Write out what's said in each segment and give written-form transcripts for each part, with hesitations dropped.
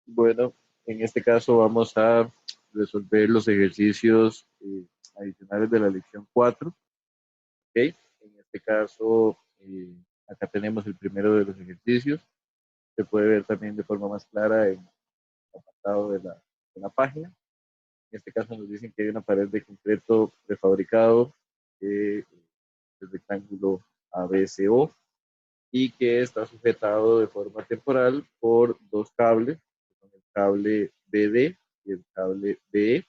Bueno, en este caso vamos a resolver los ejercicios adicionales de la lección 4. ¿Ok? En este caso, acá tenemos el primero de los ejercicios. Se puede ver también de forma más clara en el apartado de la página. En este caso nos dicen que hay una pared de concreto prefabricado que es el rectángulo ABCO y que está sujetado de forma temporal por dos cables, que son el cable BD y el cable BE,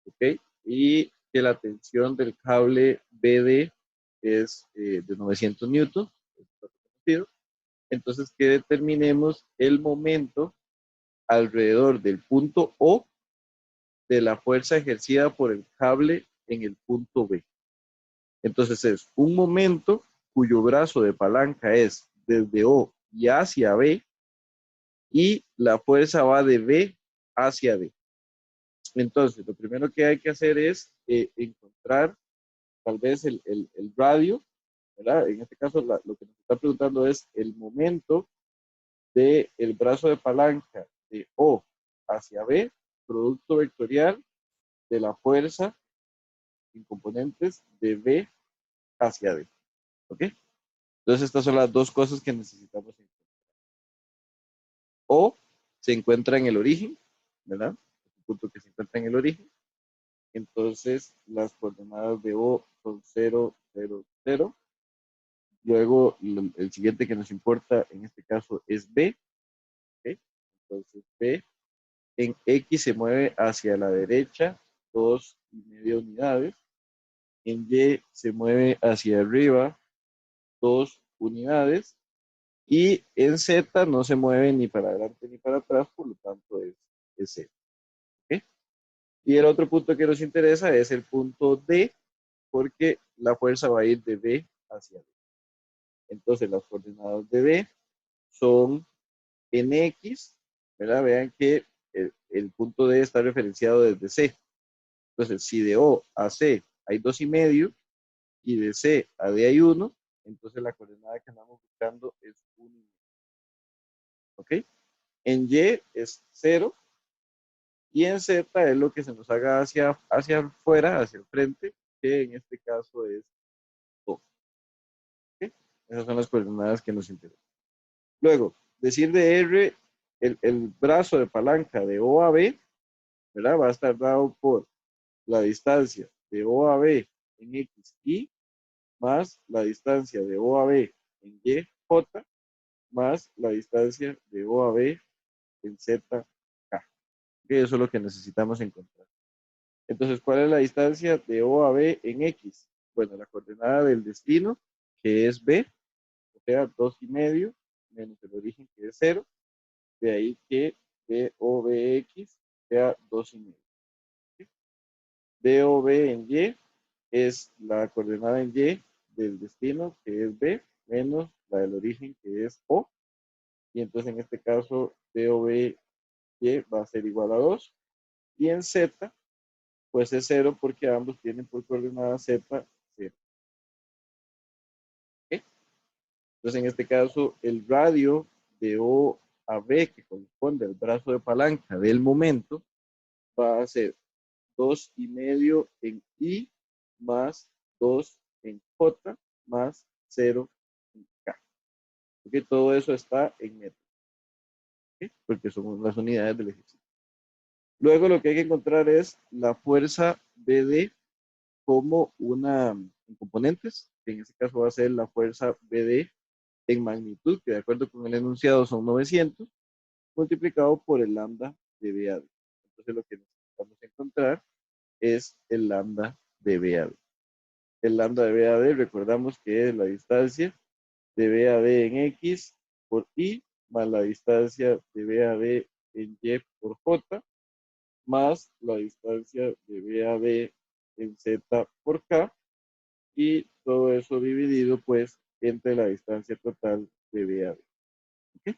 ¿ok? Y que la tensión del cable BD es de 900 newtons, entonces que determinemos el momento alrededor del punto O de la fuerza ejercida por el cable en el punto B. Entonces es un momento cuyo brazo de palanca es desde O y hacia B y la fuerza va de B hacia D. Entonces, lo primero que hay que hacer es encontrar tal vez el radio, ¿verdad? En este caso, lo que nos está preguntando es el momento del brazo de palanca de O hacia B, producto vectorial de la fuerza en componentes de B hacia D. ¿Ok? Entonces, estas son las dos cosas que necesitamos encontrar. O se encuentra en el origen, ¿verdad? Es un punto que se encuentra en el origen. Entonces, las coordenadas de O son 0, 0, 0. Luego, el siguiente que nos importa en este caso es B. ¿Ok? Entonces, B en X se mueve hacia la derecha 2,5 unidades. En Y se mueve hacia arriba 2 unidades. Y en Z no se mueve ni para adelante ni para atrás, por lo tanto es Z. ¿Ok? Y el otro punto que nos interesa es el punto D, porque la fuerza va a ir de B hacia D. Entonces las coordenadas de B son en X, ¿verdad? Vean que el punto D está referenciado desde C. Entonces, si de O a C hay 2,5 y de C a D hay 1, entonces la coordenada que andamos buscando es 1,5. ¿Ok? En Y es 0 y en Z es lo que se nos haga hacia afuera, hacia el frente, que en este caso es 2. ¿Ok? Esas son las coordenadas que nos interesan. Luego, decir de R, el brazo de palanca de O a B, ¿verdad? Va a estar dado por la distancia de O a B en X, Y, más la distancia de O a B en Y, J, más la distancia de O a B en Z, K. Que eso es lo que necesitamos encontrar. Entonces, ¿cuál es la distancia de O a B en X? Bueno, la coordenada del destino, que es B, o sea, 2,5 menos el origen, que es 0. De ahí que DOBX sea 2,5. DOB en Y es la coordenada en Y del destino, que es B, menos la del origen, que es O. Y entonces en este caso, DOB Y va a ser igual a 2. Y en Z, pues es 0 porque ambos tienen por coordenada Z 0. ¿Ok? Entonces en este caso, el radio de O a B, que corresponde al brazo de palanca del momento, va a ser 2,5 en I más 2 en J más 0 en K. Porque todo eso está en metros. ¿Okay? Porque son las unidades del ejercicio. Luego lo que hay que encontrar es la fuerza BD como una en componentes, que en este caso va a ser la fuerza BD en magnitud, que de acuerdo con el enunciado son 900, multiplicado por el lambda de BAD. Entonces lo que necesitamos encontrar es el lambda de BAD. El lambda de BAD, recordamos que es la distancia de BAD en X por Y, más la distancia de BAD en Y por J, más la distancia de BAD en Z por K, y todo eso dividido pues entre la distancia total de BAD. ¿Okay?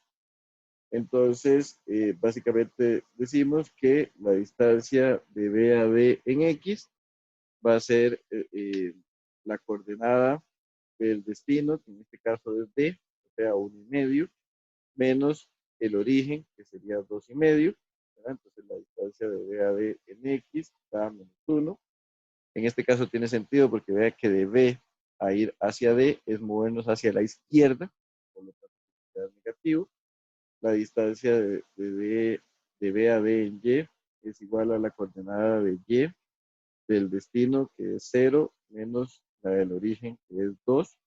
Entonces, básicamente decimos que la distancia de BAD en X va a ser la coordenada del destino, que en este caso es D, o sea, 1,5, menos el origen, que sería 2,5, ¿verdad? Entonces la distancia de B a D en X da -1. En este caso tiene sentido porque vea que de B a ir hacia D es movernos hacia la izquierda, por lo tanto es negativo. La distancia de B a D en Y es igual a la coordenada de Y del destino, que es 0, menos la del origen, que es 2.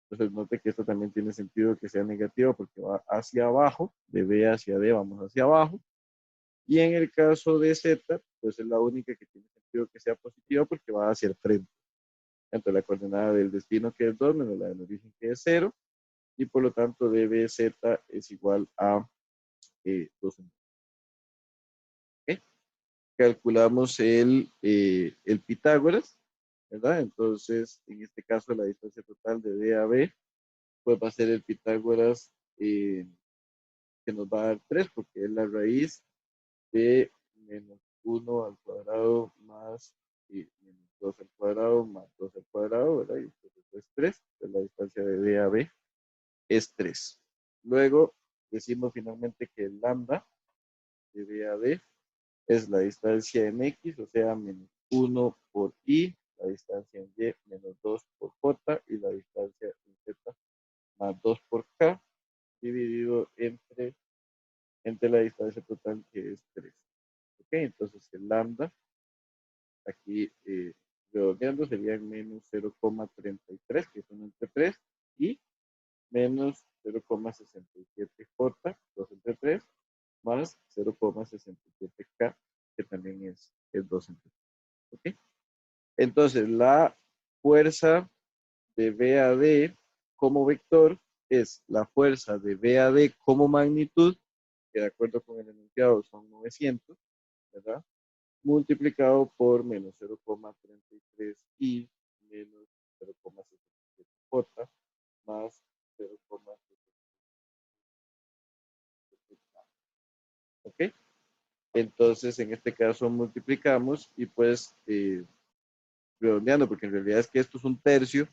Entonces note que esto también tiene sentido que sea negativa porque va hacia abajo, de B hacia D vamos hacia abajo. Y en el caso de Z, pues es la única que tiene sentido que sea positiva porque va hacia el frente. Entonces la coordenada del destino, que es 2, menos la del origen, que es 0, y por lo tanto dbz es igual a 2. ¿Okay? Calculamos el Pitágoras, ¿verdad? Entonces, en este caso, la distancia total de D a B, pues va a ser el Pitágoras, que nos va a dar 3, porque es la raíz de -1 al cuadrado más -2 al cuadrado más 2 al cuadrado, ¿verdad? Y entonces es 3, entonces la distancia de D a B es 3. Luego decimos finalmente que el lambda de D a D es la distancia en X, o sea, -1 por Y, la distancia en Y, -2 por J, y la distancia en Z, más 2 por K, dividido entre la distancia total, que es 3. ¿Ok? Entonces el lambda, aquí redondeando, serían menos 0,33, que son entre 3, y menos 0,67 J, 2 entre 3, más 0,67 K, que también es 2 entre 3. ¿Ok? Entonces, la fuerza de B a D como vector es la fuerza de B a D como magnitud, que de acuerdo con el enunciado son 900, ¿verdad? Multiplicado por menos 0,33 y menos 0,67 J más 0,67. ¿Ok? Entonces, en este caso multiplicamos y pues redondeando, porque en realidad es que esto es un tercio,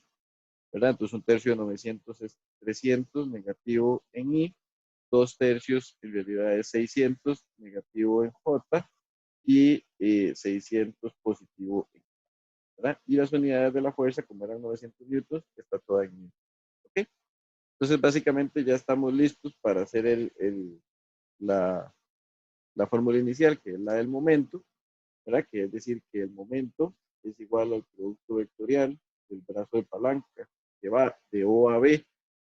¿verdad? Entonces un tercio de 900 es 300, negativo en I, 2 tercios en realidad es 600, negativo en J, y 600 positivo en I, ¿verdad? Y las unidades de la fuerza, como eran 900 newtons, está toda en newtons. ¿Ok? Entonces básicamente ya estamos listos para hacer la, la fórmula inicial, que es la del momento, ¿verdad? Que es decir, que el momento es igual al producto vectorial del brazo de palanca que va de O a B,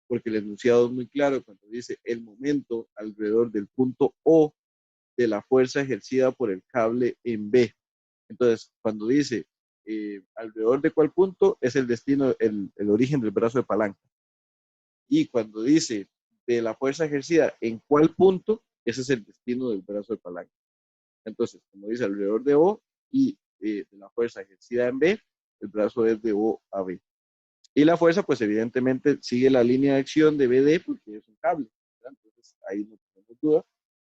porque el enunciado es muy claro cuando dice el momento alrededor del punto O de la fuerza ejercida por el cable en B. Entonces, cuando dice alrededor de cuál punto, es el destino, el origen del brazo de palanca. Y cuando dice de la fuerza ejercida en cuál punto, ese es el destino del brazo de palanca. Entonces, como dice, alrededor de O y de la fuerza ejercida en B, el brazo es de O a B. Y la fuerza, pues evidentemente sigue la línea de acción de BD porque es un cable, ¿verdad? Entonces, ahí no tenemos duda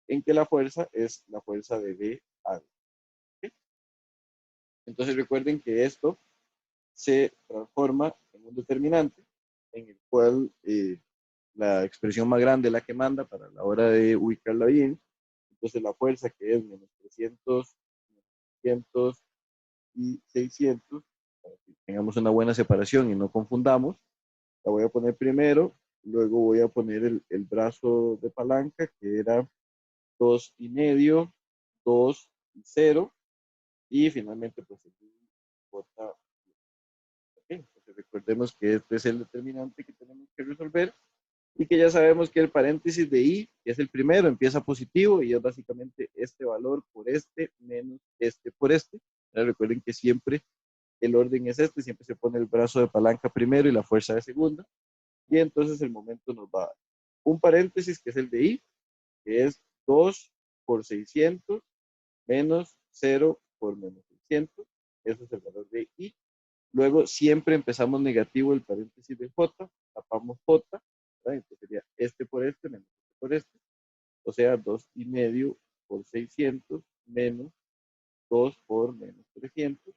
en que la fuerza es la fuerza de B a D. ¿Okay? Entonces, recuerden que esto se transforma en un determinante en el cual la expresión más grande es la que manda para la hora de ubicarla bien. Entonces, la fuerza, que es menos 300, 300 y 600, para que tengamos una buena separación y no confundamos, la voy a poner primero, luego voy a poner el brazo de palanca, que era 2,5, 2 y 0, y finalmente pues el J. Okay. Entonces recordemos que este es el determinante que tenemos que resolver y que ya sabemos que el paréntesis de I, que es el primero, empieza positivo y es básicamente este valor por este menos este por este. Ahora recuerden que siempre el orden es este, siempre se pone el brazo de palanca primero y la fuerza de segunda, y entonces el momento nos va a dar un paréntesis que es el de I, que es 2 por 600 menos 0 por menos 600, ese es el valor de I. Luego siempre empezamos negativo el paréntesis de J, tapamos J, ¿verdad? Entonces sería este por este menos este por este, o sea 2,5 por 600 menos 2 por menos 300,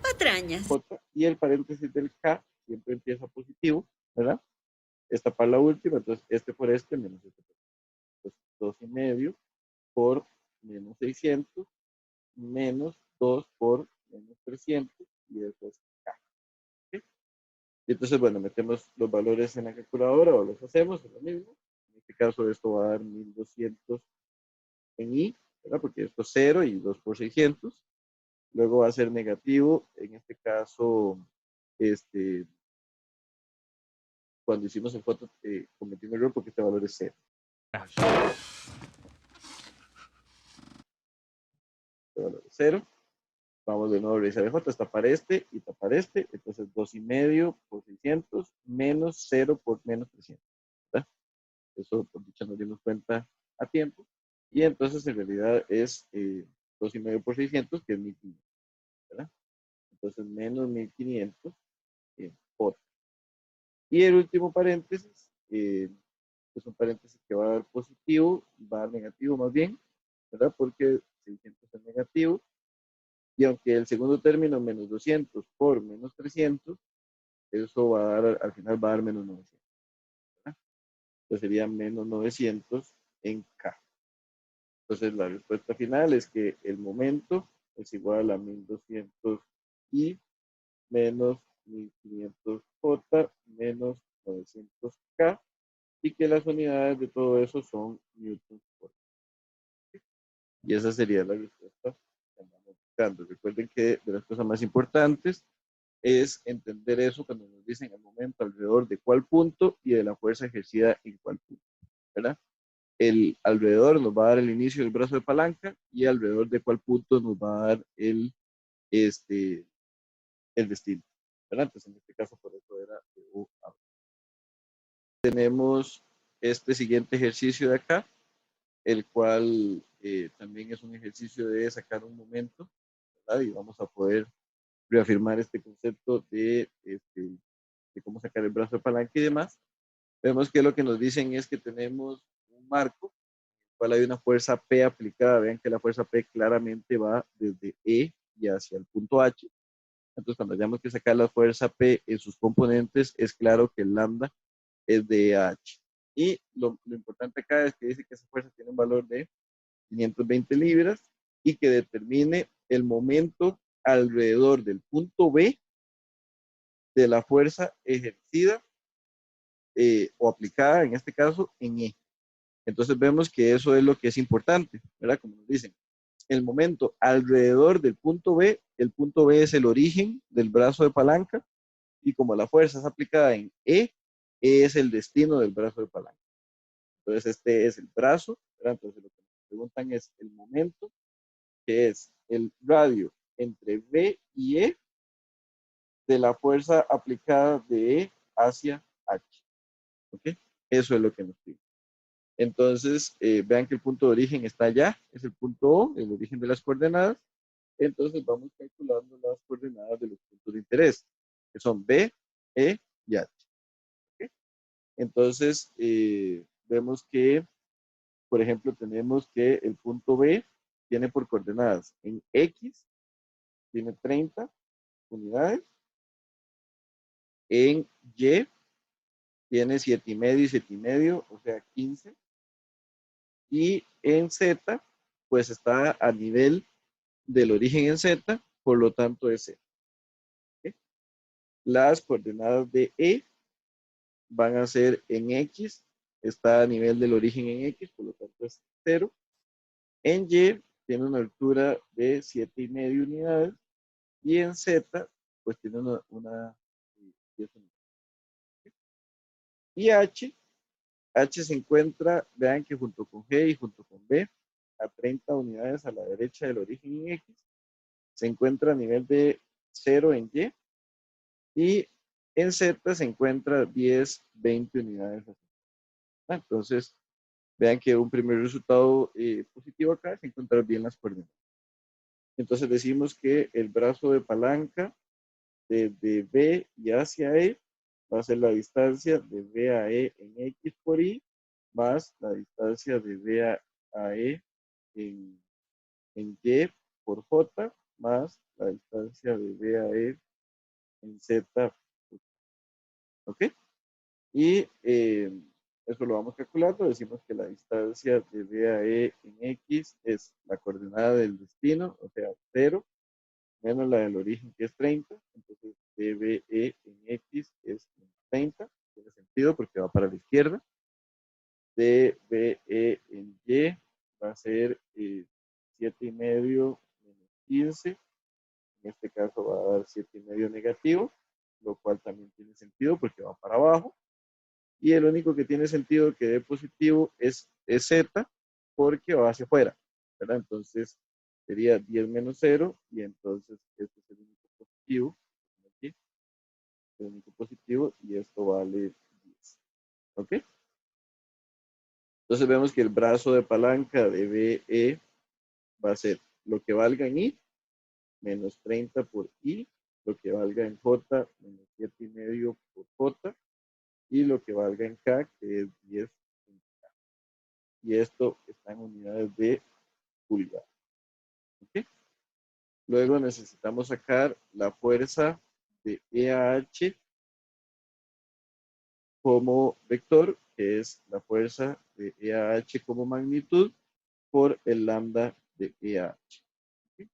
Patrañas. J, y el paréntesis del K siempre empieza positivo, ¿verdad? Esta para la última, entonces este por este menos este por este. 2,5 por menos 600 menos 2 por menos 300 y eso es K. ¿Okay? Y entonces, bueno, metemos los valores en la calculadora o los hacemos, es lo mismo. En este caso esto va a dar 1200 en I, ¿verdad? Porque esto es 0 y 2 por 600. Luego va a ser negativo, en este caso, cuando hicimos el foto, cometí un error porque este valor es 0. Este valor es 0. Vamos de nuevo a revisar el J, tapar este y tapar este. Entonces 2,5 por 600 menos 0 por menos 300. ¿Verdad? Eso, por dicha, nos dimos cuenta a tiempo. Y entonces en realidad es 2,5 por 600, que es 1500. ¿Verdad? Entonces menos 1500 J. Y el último paréntesis, es un paréntesis que va a dar positivo, va a dar negativo más bien, ¿verdad? Porque 600 es negativo. Y aunque el segundo término, menos 200 por menos 300, eso va a dar, al final va a dar menos 900. ¿Verdad? Entonces sería menos 900 en K. Entonces la respuesta final es que el momento es igual a 1200 I menos 1500 J menos 900 K y que las unidades de todo eso son newtons por metro. Y esa sería la respuesta que andamos buscando. Recuerden que de las cosas más importantes es entender eso cuando nos dicen el momento alrededor de cuál punto y de la fuerza ejercida en cuál punto, ¿verdad? El alrededor nos va a dar el inicio del brazo de palanca y alrededor de cuál punto nos va a dar el destino, ¿verdad? Entonces en este caso por eso era de U a B. Tenemos este siguiente ejercicio de acá, el cual también es un ejercicio de sacar un momento, ¿verdad? Y vamos a poder reafirmar este concepto de cómo sacar el brazo de palanca y demás. Vemos que lo que nos dicen es que tenemos un marco, en el cual hay una fuerza P aplicada. Vean que la fuerza P claramente va desde E y hacia el punto H. Entonces, cuando hayamos que sacar la fuerza P en sus componentes, es claro que el lambda es de H. Y lo importante acá es que dice que esa fuerza tiene un valor de 520 libras y que determine el momento alrededor del punto B de la fuerza ejercida o aplicada, en este caso, en E. Entonces vemos que eso es lo que es importante, ¿verdad? Como nos dicen, el momento alrededor del punto B, el punto B es el origen del brazo de palanca y como la fuerza es aplicada en E es el destino del brazo de palanca. Entonces este es el brazo, ¿verdad? Entonces lo que nos preguntan es el momento, que es el radio entre B y E de la fuerza aplicada de E hacia H. ¿Ok? Eso es lo que nos pide. Entonces, vean que el punto de origen está allá, es el punto O, el origen de las coordenadas. Entonces, vamos calculando las coordenadas de los puntos de interés, que son B, E y H. ¿Okay? Entonces, vemos que, por ejemplo, tenemos que el punto B tiene por coordenadas en X, tiene 30 unidades, en Y tiene 7,5 y 7,5, o sea, 15. Y en Z, pues está a nivel del origen en Z, por lo tanto es Z. ¿Okay? Las coordenadas de E van a ser en X, está a nivel del origen en X, por lo tanto es 0. En Y tiene una altura de 7,5 unidades y en Z, pues tiene una 10 unidades. Y H se encuentra, vean que junto con G y junto con B, a 30 unidades a la derecha del origen en X, se encuentra a nivel de 0 en Y y en Z se encuentra 10, 20 unidades. Entonces, vean que un primer resultado positivo acá es encontrar bien las coordenadas. Entonces decimos que el brazo de palanca desde B y hacia E va a ser la distancia de B a E en X por Y más la distancia de B a E en Y por J más la distancia de B a E en Z. ¿Ok? Y eso lo vamos calculando. Decimos que la distancia de B a E en X es la coordenada del destino, o sea, 0, menos la del origen, que es 30. Entonces, DBE en X es 30. Tiene sentido porque va para la izquierda. DBE en Y va a ser 7,5 menos 15. En este caso va a dar 7,5 negativo, lo cual también tiene sentido porque va para abajo. Y el único que tiene sentido que dé positivo es Z, porque va hacia afuera, ¿verdad? Entonces sería 10 menos 0, y entonces este es el único positivo, aquí, el único positivo, y esto vale 10. ¿Ok? Entonces vemos que el brazo de palanca de BE va a ser lo que valga en I, menos 30 por I, lo que valga en J, menos 7,5 por J, y lo que valga en K, que es 10. Y esto está en unidades de pulgada. ¿Okay? Luego necesitamos sacar la fuerza de EAH como vector, que es la fuerza de EAH como magnitud por el lambda de EAH. ¿Okay?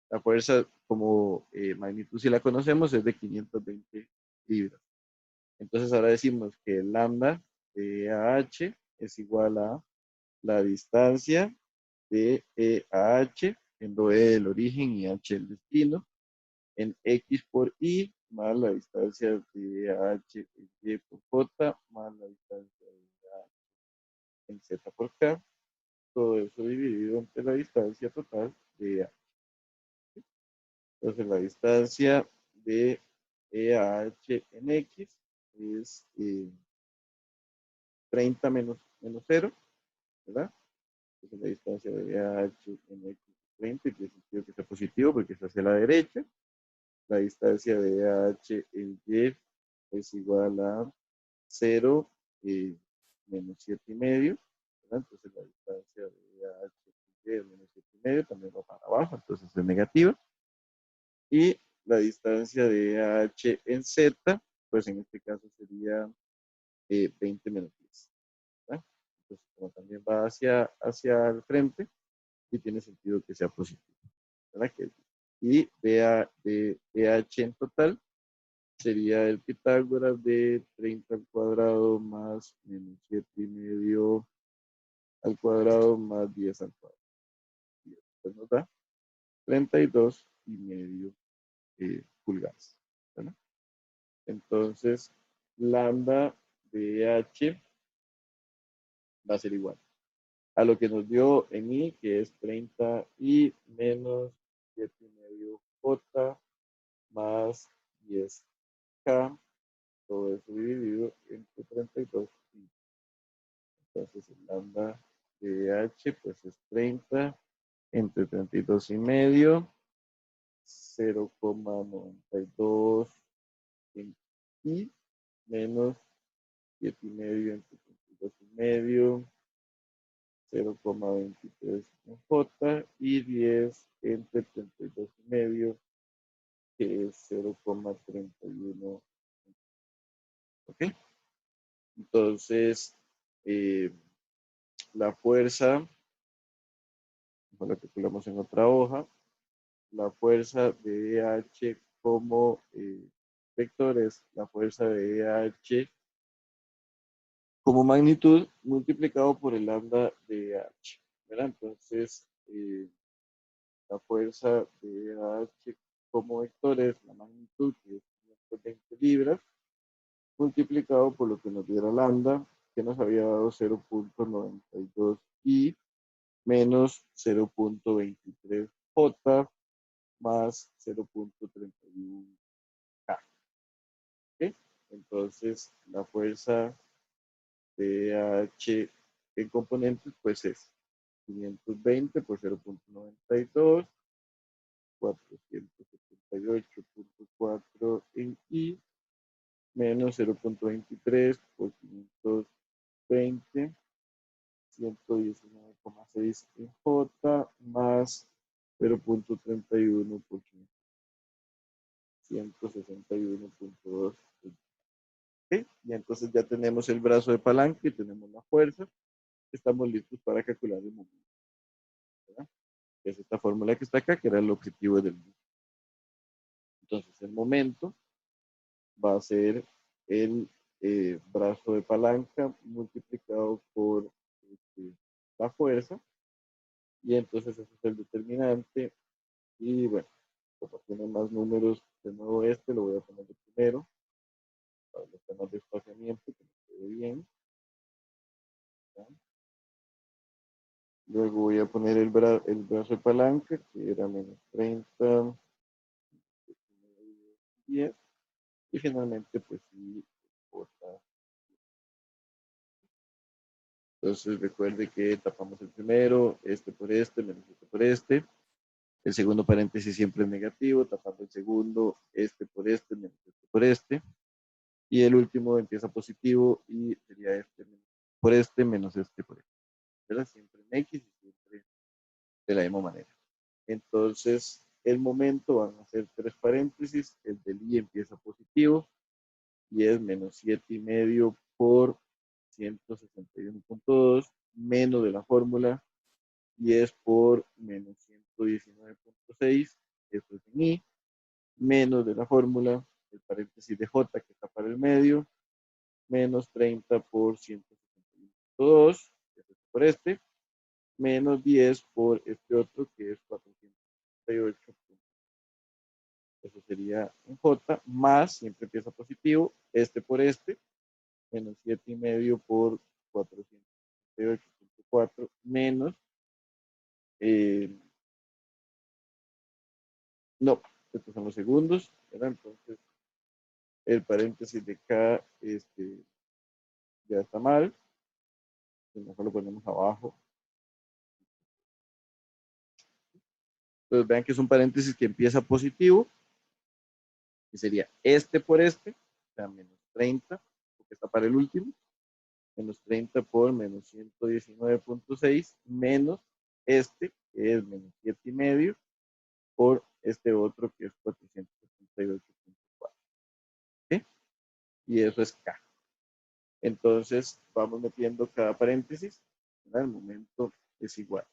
La fuerza como magnitud, si la conocemos, es de 520 libras. Entonces ahora decimos que el lambda de EAH es igual a la distancia de E a H, siendo E el origen y H el destino, en X por Y, más la distancia de E a H en Y por J, más la distancia de E a H en Z por K, todo eso dividido entre la distancia total de E a H. Entonces la distancia de E a H en X es 30 menos 0, ¿verdad? Entonces la distancia de E a H en X es 30, y tiene sentido que sea positivo porque está hacia la derecha. La distancia de AH en Y es igual a 0 menos 7,5. Entonces la distancia de AH en Y es menos 7,5, también va para abajo, entonces es negativa. Y la distancia de AH en Z, pues en este caso sería 20 menos 10. ¿Verdad? Entonces, como también va hacia el frente, y tiene sentido que sea positivo. ¿Verdad? Y de EH en total sería el Pitágoras de 30 al cuadrado más menos 7,5 al cuadrado más 10 al cuadrado. Y esto nos da 32,5 pulgadas. ¿Verdad? Entonces, lambda de H va a ser igual a lo que nos dio en I, que es 30 y menos 7,5 J más 10K, todo eso dividido entre 32. Entonces el lambda de H pues es 30 entre 32,5, 0,92 en I, menos 7,5 entre 32,5, 0,23 en J, y 10 entre 32,5, que es 0,31. ¿Ok? Entonces, la fuerza, la calculamos en otra hoja, la fuerza de H como vector es la fuerza de H como magnitud multiplicado por el lambda de H. ¿Verdad? Entonces, la fuerza de H como vector es la magnitud, que es 520 libras, multiplicado por lo que nos diera lambda, que nos había dado 0,92 I, menos 0,23 J, más 0,31 K. ¿Okay? Entonces, la fuerza de H en componentes, pues es 520 por 0,92, 478,4 en I, menos 0,23 por 520, 119,6 en J, más 0,31 por 161,2. ¿Okay? Y entonces ya tenemos el brazo de palanca y tenemos la fuerza. Estamos listos para calcular el momento, ¿verdad? Es esta fórmula que está acá, que era el objetivo del grupo. Entonces, el momento va a ser el brazo de palanca multiplicado por la fuerza, y entonces ese es el determinante. Y bueno, como tiene más números, de nuevo lo voy a poner de primero, para los temas de espaciamiento, que me quede bien. ¿Ya? Luego voy a poner el brazo de palanca, que era menos 30, 10, y finalmente, pues sí, J. Entonces recuerde que tapamos el primero, por menos por este. El segundo paréntesis siempre es negativo, tapando el segundo, menos por este. Y el último empieza positivo y sería por este menos por este. ¿Verdad? Siempre en X y siempre de la misma manera. Entonces, el momento van a ser 3 paréntesis, el del I empieza positivo y es menos 7,5 por 161.2 menos de la fórmula y es por menos 119.6, eso es en I, menos de la fórmula, el paréntesis de J que está para el medio, menos 30 por 161.2, eso es por menos 10 por este otro que es 468. Eso sería en J, más, siempre empieza positivo, por menos 7,5 por 468.4, menos, no, estos son los segundos, ¿verdad? Entonces, el paréntesis de K, ya está mal, mejor lo ponemos abajo. Entonces, vean que es un paréntesis que empieza positivo, que sería por o sea, menos 30, porque está para el último, menos 30 por menos 119.6, menos que es menos 7,5, por este otro que es 468.4. ¿Sí? Y eso es K. Entonces, vamos metiendo cada paréntesis. ¿Verdad? El momento es igual.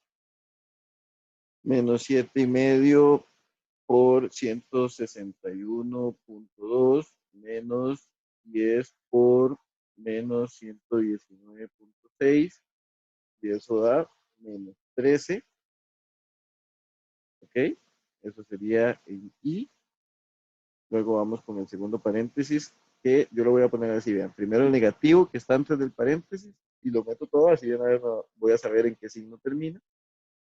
Menos 7,5 por 161.2 menos 10 por menos 119.6 y eso da menos 13. ¿Ok? Eso sería en I. Luego vamos con el segundo paréntesis, que yo lo voy a poner así, vean. Primero el negativo que está antes del paréntesis y lo meto todo, así de una vez voy a saber en qué signo termina.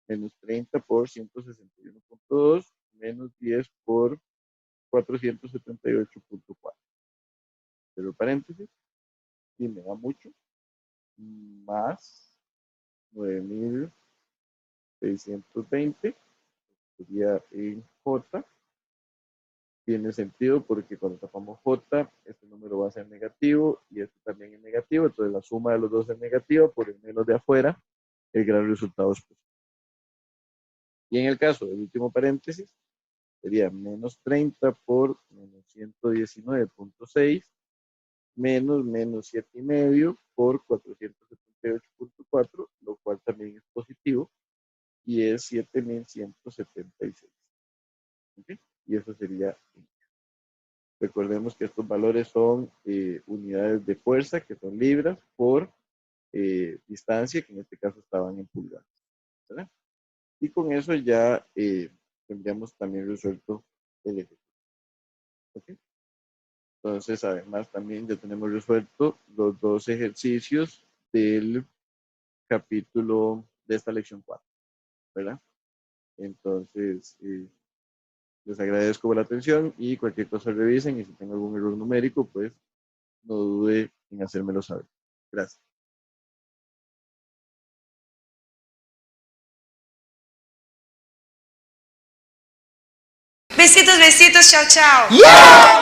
Menos 30 por 161.2 menos 10 por 478.4. Pero el paréntesis, y me da mucho, más 9,620, sería en J. Tiene sentido porque cuando tapamos J, este número va a ser negativo y este también es negativo, entonces la suma de los dos es negativa, por el menos de afuera, el gran resultado es positivo. Y en el caso del último paréntesis, sería menos 30 por menos 119.6 menos 7,5 por 478.4, lo cual también es positivo, y es 7,176. ¿Okay? Y eso sería. Recordemos que estos valores son unidades de fuerza, que son libras, por distancia, que en este caso estaban en pulgadas. ¿Verdad? Y con eso ya tendríamos también resuelto el ejercicio. ¿Okay? Entonces, además, también ya tenemos resuelto los dos ejercicios del capítulo de esta lección 4. ¿Verdad? Entonces, les agradezco por la atención y cualquier cosa revisen y si tengo algún error numérico, pues no dude en hacérmelo saber. Gracias. Besitos, besitos, chao, chao. Yeah.